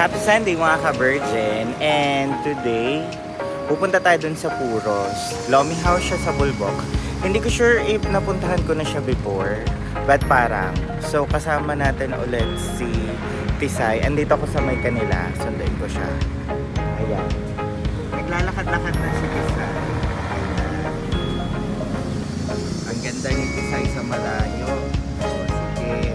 Happy Sunday mga ka-Virgin. And today, pupunta tayo dun sa Puros. Lomi House siya sa Bulbok. Hindi ko sure if napuntahan ko na siya before. But parang, so kasama natin ulit si Tisay. Andito ako sa may kanila. Sundain ko siya. Ayan. Naglalakad-lakad na si Tisay. Ang ganda ni Tisay sa malayo. O, sige.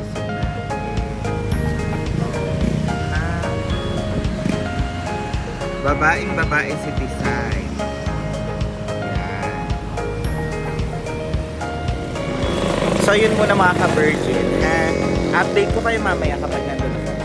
Babaeng babae si Tisay. Yan. So yun muna mga ka-Virgin. Update ko kayo mamaya kapag nandun ako.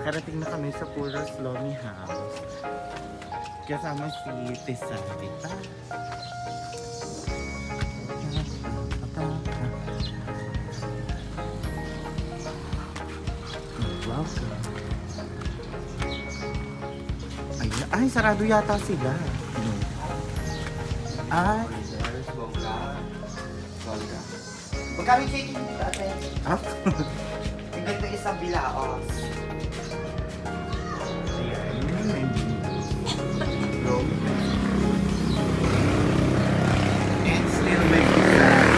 Nakarating na kami sa Puros Lomi House. Kasama si Tisay. Welcome. Ay, sarado yata sila. Ay. Magkami chicken dito, ate? Ah? Yung ganito isang bilaos. And still may Tisay.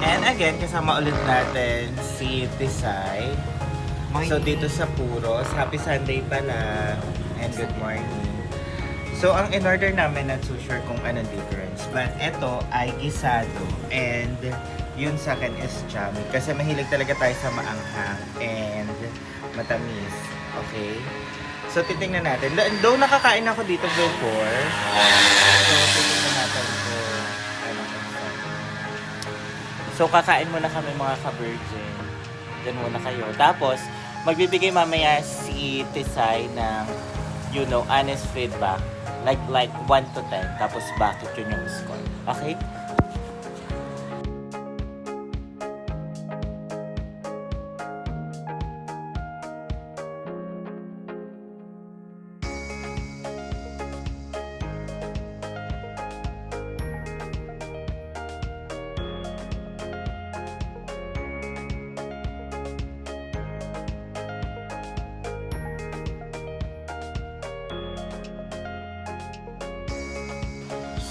And again, kasama ulit natin si Tisay. So dito sa Puros, happy Sunday pala. And good morning. So ang in-order namin, not so sure kung anong difference. But ito ay gisado. And yun sa akin is chami. Kasi mahilig talaga tayo sa maanghang and matamis. Okay? So titingnan natin. Though nakakain ako dito before. So titingnan natin kung ano. So kakain muna kami mga ka-Virgin. Diyan muna kayo. Tapos magbibigay mamaya si Tisay ng honest feedback. Like 1 to 10. Tapos bakit yun yung score. Okay?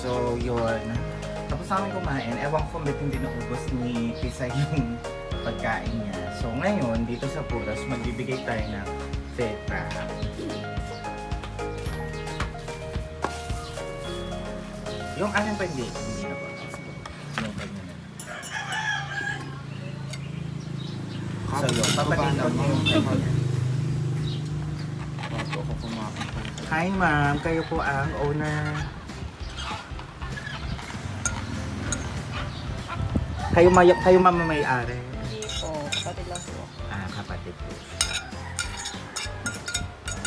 So, yun. Tapos namin kumain. Ewan ko ba't hindi naubos ni Tisay yung pagkain niya. So, ngayon, dito sa Puros, magbibigay tayo ng feedback. Yung anong pa hindi na po. Yung pwede na. So, yun. Papatinaw mo yung Hi, ma'am. Kayo po ang owner. Kayo mama may-ari. Hindi po, kapatid lang po. Ah, kapatid po.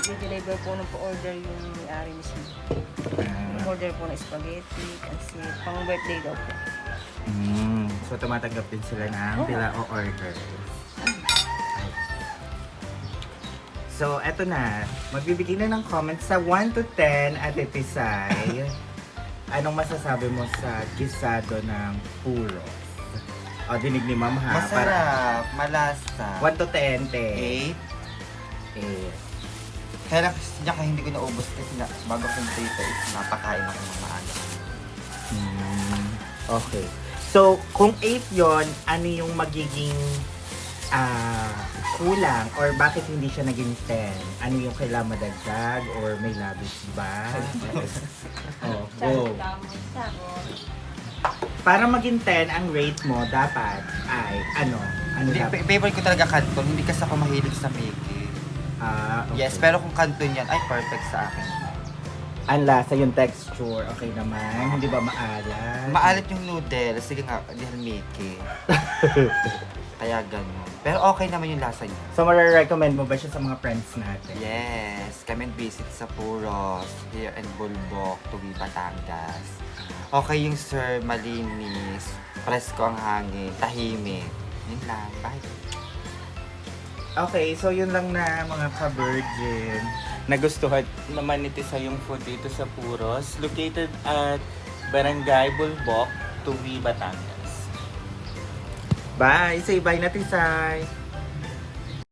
I-deliver po nung po-order yung may-ari mismo. Order po ng spaghetti, kasi pang birthday daw po. So tumatanggap din sila ng pila o order. So eto na, magbibigay na ng comments sa 1 to 10 Ate Tisay. Anong masasabi mo sa gisado ng Puros? O, dinig ni Ma'am ha? Masarap, malasa. 1 to 10, 8. 8. Kaya hindi ko naubos kasi bago kong dito napakain ako ng maaga. Okay. So, kung 8 yon, ano yung magiging kulang or bakit hindi siya naging 10? Ano yung kailangan madagdag or may labis ba? Oh, go. Para maging 10 ang rate mo, dapat ay ano? Ano dapat? Favorite ko talaga kanton, hindi kasi ako mahilig sa Mickey. Okay. Yes, pero kung kanton yan, ay perfect sa akin. Ang lasa, yung texture, okay naman. Hindi ba maalat? Maalat yung noodles. Sige nga, hindi halmiki. Kaya ganun. Pero okay naman yung lasa niya. So, marirecommend mo ba siya sa mga friends natin? Yes, come and visit sa Puros, here in Bulbok, Tuwi, Batangas. Okay yung sir, malinis, presko ang hangin, tahimik. Yun lang, bye. Okay, so yun lang na mga ka-virgin. Nagustuhan naman ni Tisay yung food dito sa Puros, located at Barangay Bulbok, Tuwi, Batangas. Bye! Say bye na, Tisay!